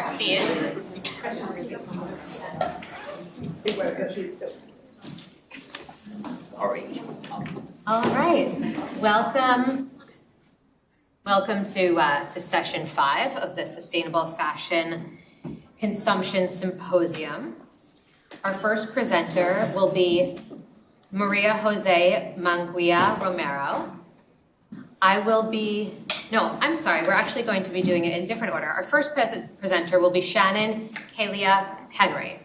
our seats. All right, welcome to session 5 of the Sustainable Fashion Consumption Symposium. Our first presenter will be Maria Jose Manguia Romero. We're actually going to be doing it in different order. Our first presenter will be Shannen, Kaylia, Henry.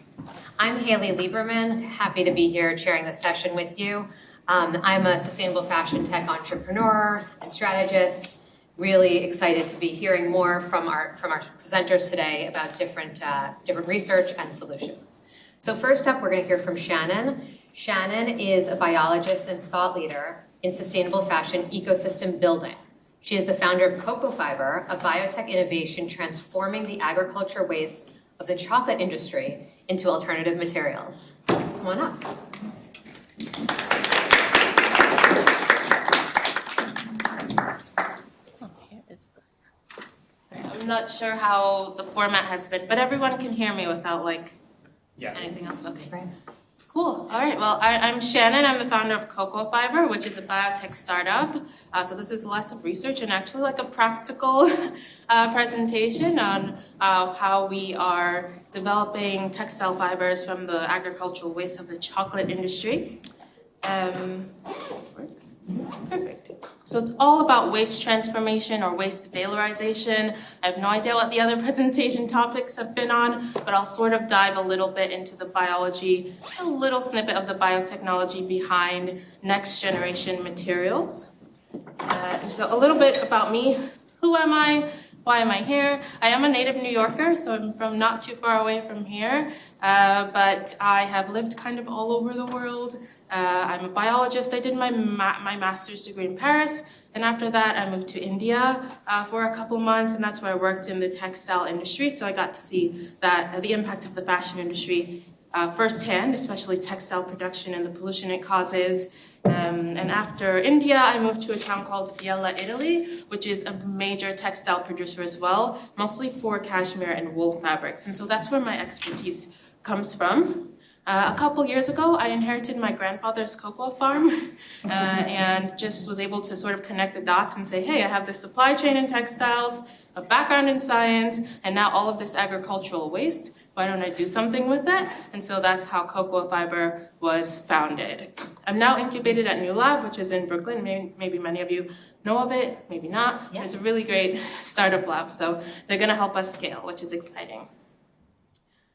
I'm Haley Lieberman, happy to be here chairing this session with you. I'm a sustainable fashion tech entrepreneur and strategist, really excited to be hearing more from our presenters today about different research and solutions. So first up, we're going to hear from Shannen. Shannen is a biologist and thought leader in sustainable fashion ecosystem building. She is the founder of Cocoa Fiber, a biotech innovation transforming the agriculture waste of the chocolate industry into alternative materials. Come on up. Here is this. I'm not sure how the format has been, but everyone can hear me without anything else. Okay. Right. Cool. All right. Well, I'm Shannen. I'm the founder of Cocoa Fiber, which is a biotech startup. So this is less of research and actually like a practical presentation on how we are developing textile fibers from the agricultural waste of the chocolate industry. This works. Perfect. So it's all about waste transformation or waste valorization. I have no idea what the other presentation topics have been on, but I'll sort of dive a little bit into the biology, a little snippet of the biotechnology behind next generation materials. And so a little bit about me. Who am I? Why am I here? I am a native New Yorker, so I'm from not too far away from here, but I have lived kind of all over the world. I'm a biologist. I did my master's degree in Paris, and after that I moved to India for a couple months, and that's where I worked in the textile industry, so I got to see that the impact of the fashion industry firsthand, especially textile production and the pollution it causes. And after India, I moved to a town called Kaylia, Italy, which is a major textile producer as well, mostly for cashmere and wool fabrics. And so that's where my expertise comes from. A couple years ago, I inherited my grandfather's cocoa farm and just was able to sort of connect the dots and say, hey, I have this supply chain in textiles, a background in science, and now all of this agricultural waste. Why don't I do something with that? And so that's how Cocoa Fiber was founded. I'm now incubated at New Lab, which is in Brooklyn. Maybe many of you know of it, maybe not. Yeah. It's a really great startup lab, so they're going to help us scale, which is exciting.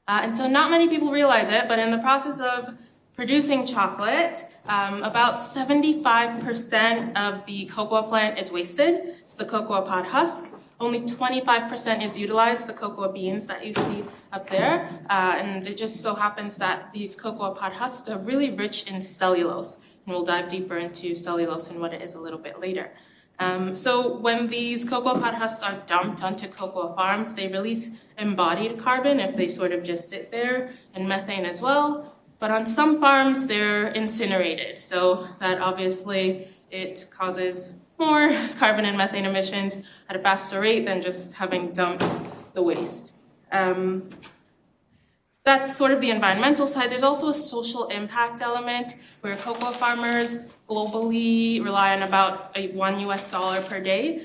And so not many people realize it, but in the process of producing chocolate, about 75% of the cocoa plant is wasted. It's the cocoa pod husk. Only 25% is utilized, the cocoa beans that you see up there. And it just so happens that these cocoa pod husks are really rich in cellulose. And we'll dive deeper into cellulose and what it is a little bit later. So when these cocoa pod husks are dumped onto cocoa farms, they release embodied carbon if they sort of just sit there, and methane as well. But on some farms, they're incinerated. So that obviously it causes more carbon and methane emissions at a faster rate than just having dumped the waste. That's sort of the environmental side. There's also a social impact element where cocoa farmers globally rely on about $1 per day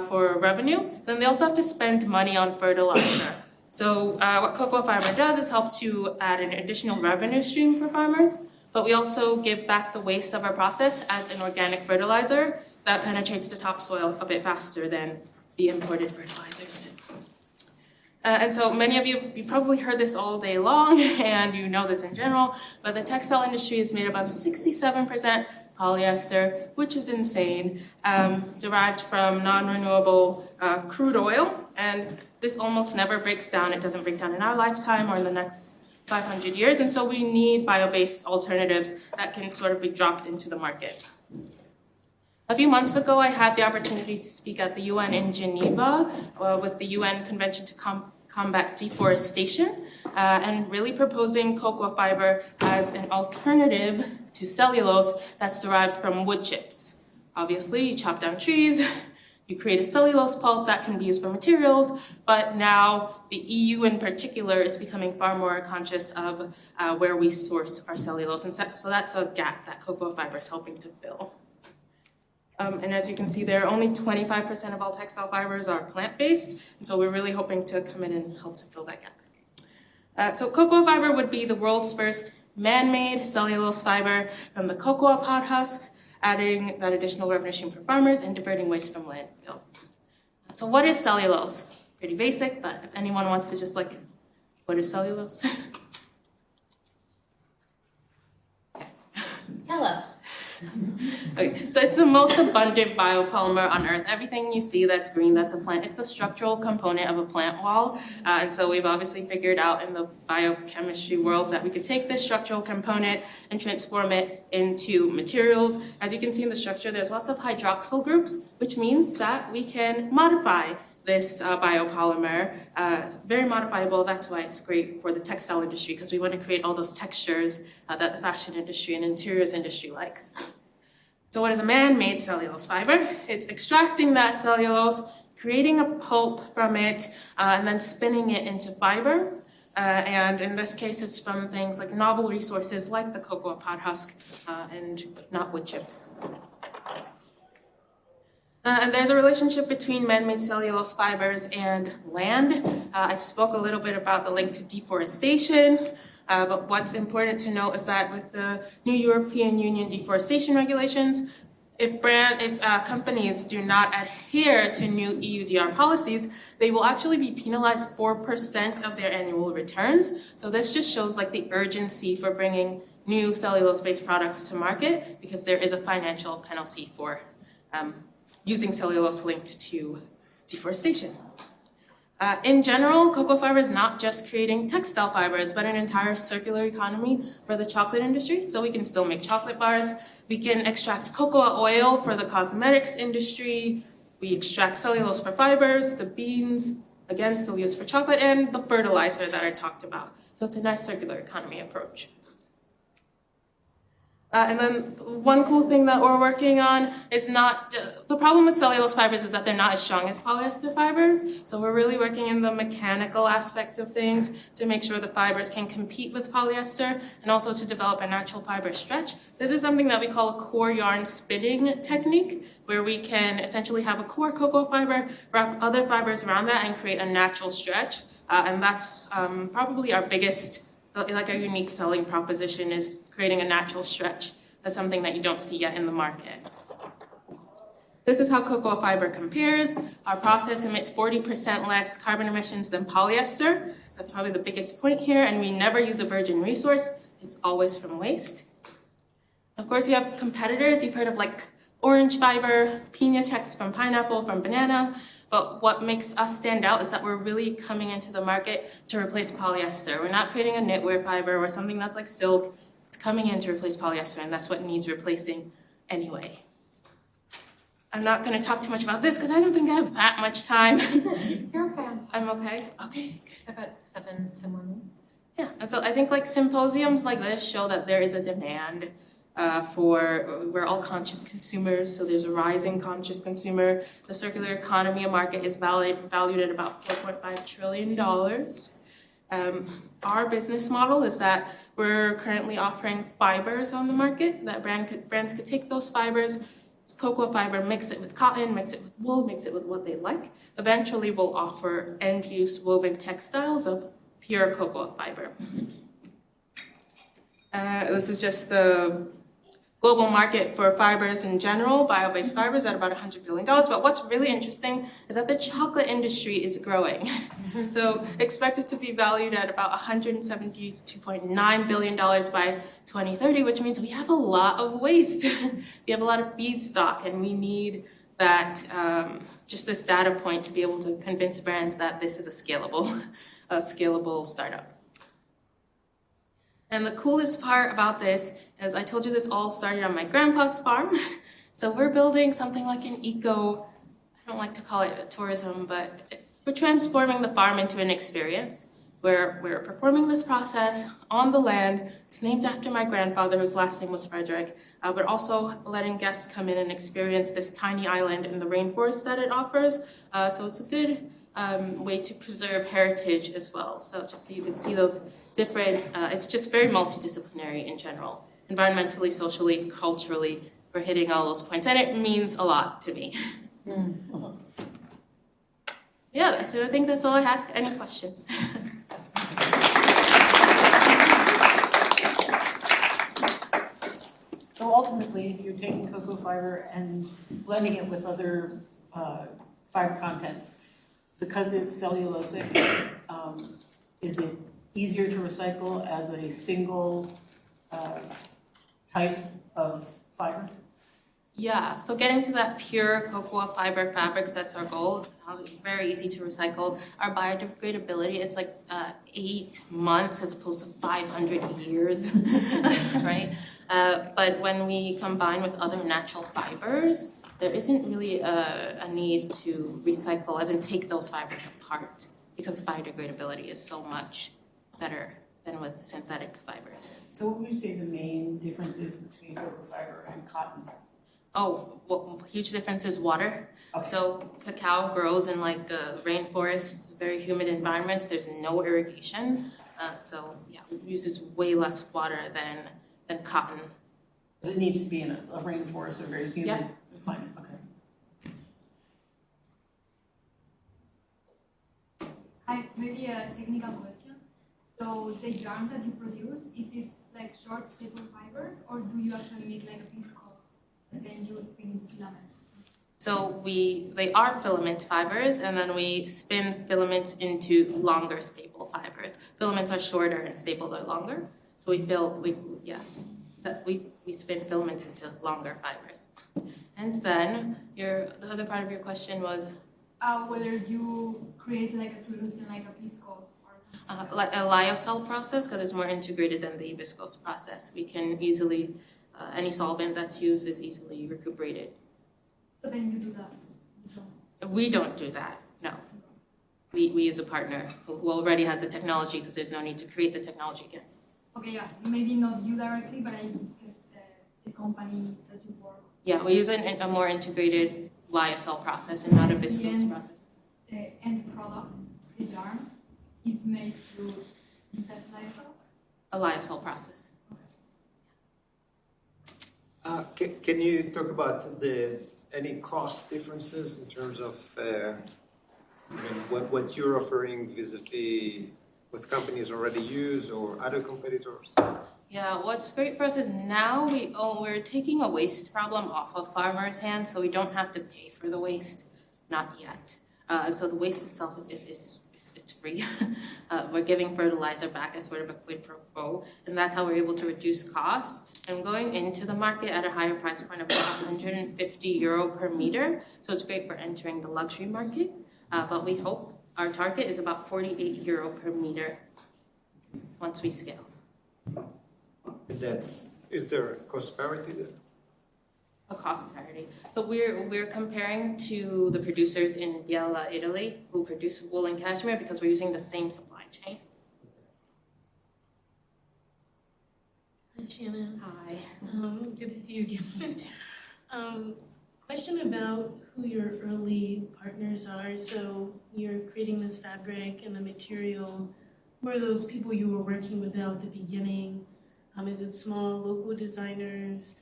for revenue. Then they also have to spend money on fertilizer. So what Cocoa Fiber does is help to add an additional revenue stream for farmers, but we also give back the waste of our process as an organic fertilizer that penetrates the topsoil a bit faster than the imported fertilizers. And so many of you probably heard this all day long, and you know this in general, but the textile industry is made up of 67% polyester, which is insane, derived from non-renewable crude oil. And this almost never breaks down. It doesn't break down in our lifetime or in the next 500 years. And so we need bio-based alternatives that can sort of be dropped into the market. A few months ago, I had the opportunity to speak at the UN in Geneva with the UN Convention to Combat Deforestation and really proposing cocoa fiber as an alternative to cellulose that's derived from wood chips. Obviously, you chop down trees, You create a cellulose pulp that can be used for materials, but now the EU in particular is becoming far more conscious of where we source our cellulose. And so that's a gap that cocoa fiber is helping to fill. And as you can see there, only 25% of all textile fibers are plant-based, and so we're really hoping to come in and help to fill that gap. So cocoa fiber would be the world's first man-made cellulose fiber from the cocoa pod husks, adding that additional revenue stream for farmers and diverting waste from landfill. So what is cellulose? Pretty basic, but if anyone wants to just what is cellulose? Tell us. Okay, so it's the most abundant biopolymer on Earth. Everything you see that's green, that's a plant. It's a structural component of a plant wall. And so we've obviously figured out in the biochemistry worlds that we could take this structural component and transform it into materials. As you can see in the structure, there's lots of hydroxyl groups, which means that we can modify this biopolymer. It's very modifiable. That's why it's great for the textile industry, because we want to create all those textures that the fashion industry and interiors industry likes. So what is a man-made cellulose fiber? It's extracting that cellulose, creating a pulp from it, and then spinning it into fiber. And in this case, it's from things like novel resources like the cocoa pod husk and not wood chips. And there's a relationship between man-made cellulose fibers and land. I spoke a little bit about the link to deforestation, but what's important to note is that with the new European Union deforestation regulations, if companies do not adhere to new EUDR policies, they will actually be penalized 4% of their annual returns. So this just shows the urgency for bringing new cellulose-based products to market, because there is a financial penalty for using cellulose linked to deforestation. In general, cocoa fiber is not just creating textile fibers, but an entire circular economy for the chocolate industry. So we can still make chocolate bars. We can extract cocoa oil for the cosmetics industry. We extract cellulose for fibers, the beans, again, still used for chocolate, and the fertilizer that I talked about. So it's a nice circular economy approach. And then one cool thing that we're working on is the problem with cellulose fibers is that they're not as strong as polyester fibers. So we're really working in the mechanical aspects of things to make sure the fibers can compete with polyester, and also to develop a natural fiber stretch. This is something that we call a core yarn spinning technique, where we can essentially have a core cocoa fiber, wrap other fibers around that, and create a natural stretch. And that's probably our biggest, our unique selling proposition, is creating a natural stretch. That's something that you don't see yet in the market. This is how cocoa fiber compares. Our process emits 40% less carbon emissions than polyester. That's probably the biggest point here, and we never use a virgin resource. It's always from waste. Of course, you have competitors. You've heard of orange fiber, Pinatex from pineapple, from banana. But what makes us stand out is that we're really coming into the market to replace polyester. We're not creating a knitwear fiber or something that's like silk. It's coming in to replace polyester, and that's what needs replacing anyway. I'm not going to talk too much about this because I don't think I have that much time. You're okay. I'm okay? Okay, good. About 7-10 more minutes. Yeah, and so I think symposiums like this show that there is a demand we're all conscious consumers, so there's a rising conscious consumer. The circular economy market is valued at about $4.5 trillion. Our business model is that we're currently offering fibers on the market, that brands could take those fibers, it's cocoa fiber, mix it with cotton, mix it with wool, mix it with what they like. Eventually we'll offer end-use woven textiles of pure cocoa fiber. This is just the global market for fibers in general, bio-based fibers, at about $100 billion. But what's really interesting is that the chocolate industry is growing. So expected to be valued at about $172.9 billion by 2030, which means we have a lot of waste. We have a lot of feedstock, and we need that, just this data point to be able to convince brands that this is a scalable startup. And the coolest part about this is I told you this all started on my grandpa's farm. So we're building something like an I don't like to call it tourism, but we're transforming the farm into an experience. We're performing this process on the land. It's named after my grandfather, whose last name was Frederick. But also letting guests come in and experience this tiny island in the rainforest that it offers. So it's a good way to preserve heritage as well. So just so you can see those different, it's just very multidisciplinary in general. Environmentally, socially, culturally, we're hitting all those points. And it means a lot to me. Yeah, so I think that's all I had. Any questions? So ultimately, you're taking cocoa fiber and blending it with other fiber contents. Because it's cellulosic, is it easier to recycle as a single type of fiber? Yeah, so getting to that pure cocoa fiber fabrics, that's our goal. Very easy to recycle. Our biodegradability, it's like 8 months as opposed to 500 years, right? But when we combine with other natural fibers, there isn't really a need to recycle, as in take those fibers apart, because biodegradability is so much better than with synthetic fibers. So what would you say the main difference is between cocoa fiber and cotton? Oh, well, huge difference is water. Okay. So cacao grows in like rainforests, very humid environments. There's no irrigation. So yeah, it uses way less water than cotton. But it needs to be in a rainforest or very humid climate. Okay. Hi, maybe a technical question. So the yarn that you produce, is it like short staple fibers, or do you actually make like a viscose and then you spin into filaments? So they are filament fibers, and then we spin filaments into longer staple fibers. Filaments are shorter and staples are longer. So we spin filaments into longer fibers. And then the other part of your question was Whether you create like a solution like a viscose or something. like a lyocell process, because it's more integrated than the viscose process. We can easily, any solvent that's used is easily recuperated. So then you do that. We don't do that, no. We use a partner who already has the technology, because there's no need to create the technology again. Okay, yeah, maybe not you directly, but I guess the company that you work. Yeah, we use a more integrated lyocell process and not a viscose process. The end product, the yarn, is made through lyocell? A lyocell process. Can you talk about any cost differences in terms of what you're offering vis-a-vis what companies already use or other competitors? Yeah, what's great for us is now we're taking a waste problem off of farmers' hands, so we don't have to pay for the waste, not yet. And so the waste itself is it's free. We're giving fertilizer back as sort of a quid pro quo, and that's how we're able to reduce costs. And going into the market at a higher price point of about 150 euro per meter, so it's great for entering the luxury market. But we hope our target is about 48 euro per meter once we scale. Is there a cost parity there? A cost parity. So we're comparing to the producers in Biella, Italy, who produce wool and cashmere, because we're using the same supply chain. Hi, Shannon. Hi. It's good to see you again. Question about who your early partners are. So you're creating this fabric and the material. Who are those people you were working with at the beginning? Is it small local designers?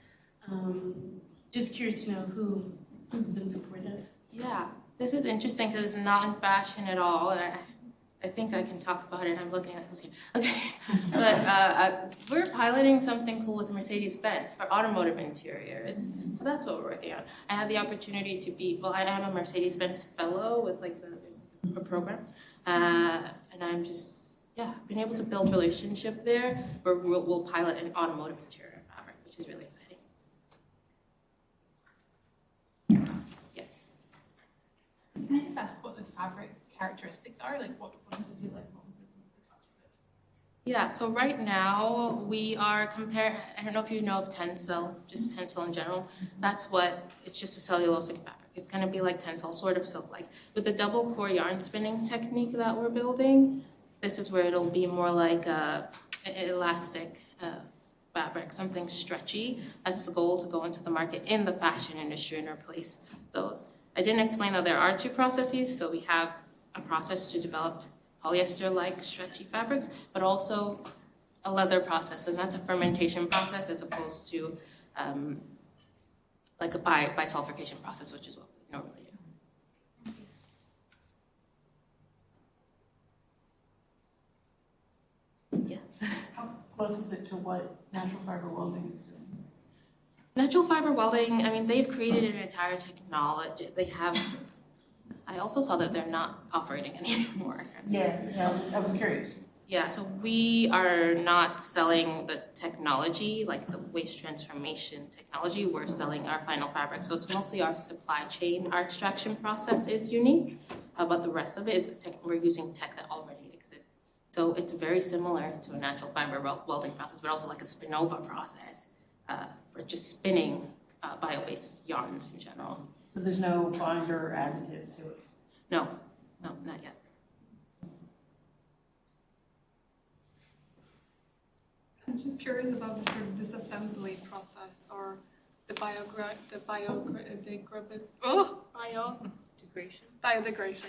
Just curious to know who's been supportive. Yeah, this is interesting because it's not in fashion at all. I think I can talk about it. I'm looking at who's here. Okay, but we're piloting something cool with Mercedes-Benz for automotive interiors. So that's what we're working on. I had the opportunity to I am a Mercedes-Benz fellow with there's a program, and I'm just been able to build relationship there where we'll pilot an automotive interior fabric, which is really exciting. Yes. Can I just ask what the fabric characteristics are? Like what does it like? What was the touch of it? Yeah, so right now we are I don't know if you know of Tencel, just Tencel in general. It's just a cellulosic fabric. It's going to be like Tencel, sort of silk-like. With the double core yarn spinning technique that we're building, This is where it'll be more like a elastic fabric, something stretchy. That's the goal, to go into the market in the fashion industry and replace those. I didn't explain that there are two processes. So we have a process to develop polyester-like stretchy fabrics, but also a leather process, and that's a fermentation process as opposed to like a bisulfication process, which is what we normally do. Yeah. How close is it to what natural fiber welding is doing? Natural fiber welding, I mean, they've created an entire technology. They have, I also saw that they're not operating anymore. Yeah, I'm curious. Yeah, so we are not selling the technology, like the waste transformation technology. We're selling our final fabric. So it's mostly our supply chain. Our extraction process is unique, but the rest of it is we're using tech that already exists. So it's very similar to a natural fiber welding process, but also like a spinova process for just spinning bio-based yarns in general. So there's no binder or additive to it? No, not yet. I'm just curious about the sort of disassembly process or the biodegradation,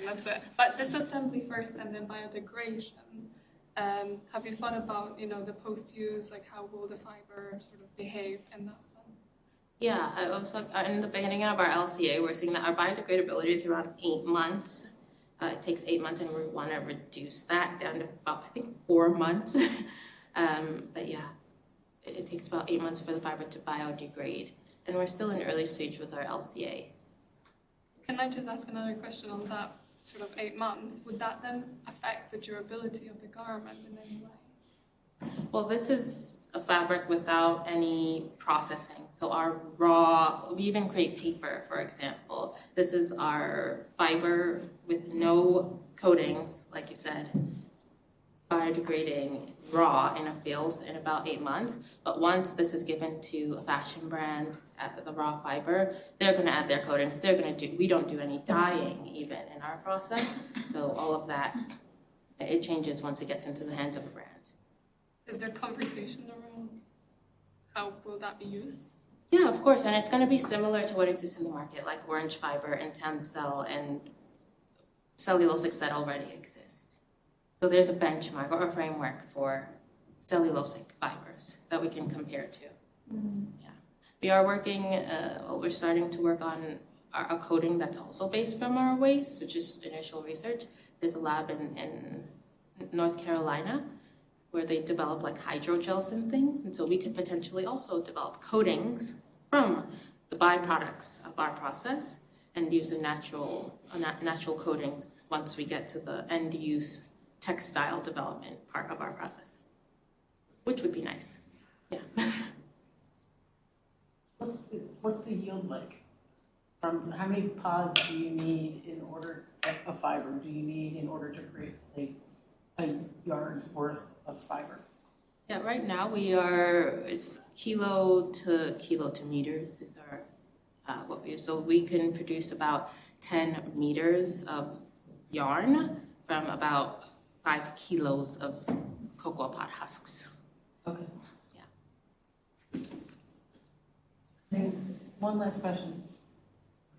that's it. But disassembly first and then biodegradation. Have you thought about, the post-use, like how will the fiber sort of behave in that sense? Yeah, I was in the beginning of our LCA, we're seeing that our biodegradability is around 8 months. It takes 8 months, and we want to reduce that down to about, I think, 4 months. But yeah, it takes about 8 months for the fiber to biodegrade, and we're still in early stage with our LCA. Can I just ask another question on that sort of 8 months? Would that then affect the durability of the garment in any way? Well, this is a fabric without any processing. So we even create paper, for example. This is our fiber with no coatings, like you said, biodegrading raw in a field in about 8 months. But once this is given to a fashion brand at the raw fiber, they're going to add their coatings. We don't do any dyeing even in our process. So all of that, it changes once it gets into the hands of a brand. Is there conversation around how will that be used? Yeah, of course, and it's going to be similar to what exists in the market, like orange fiber and Tencel and cellulosics that already exist. So there's a benchmark or a framework for cellulosic fibers that we can compare to. Mm-hmm. Yeah, we are working. We're starting to work on a coating that's also based from our waste, which is initial research. There's a lab in North Carolina where they develop like hydrogels and things, and so we could potentially also develop coatings from the byproducts of our process and use natural coatings once we get to the end use textile development part of our process, which would be nice. Yeah. What's the yield like? From how many pods do you need in order a fiber? Do you need in order to create, say, a yard's worth of fiber? Yeah, right now it's kilo to meters is our what we use. So we can produce about 10 meters of yarn from about 5 kilos of cocoa pod husks. Okay. Yeah. One last question.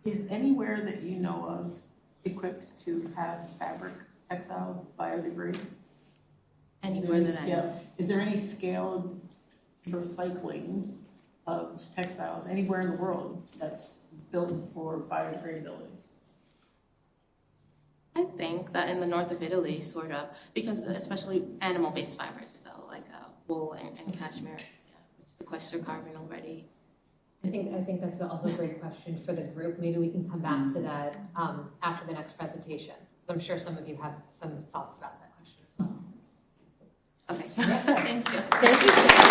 Is anywhere that you know of equipped to have fabric textiles biodegrade? Anywhere that I know. Is there any scaled recycling of textiles anywhere in the world that's built for biodegradability? I think that in the north of Italy, sort of, because especially animal-based fibers, though, like wool and cashmere, which sequester carbon already. I think that's also a great question for the group. Maybe we can come back to that after the next presentation. So I'm sure some of you have some thoughts about that question as well. Okay. Thank you. Thank you.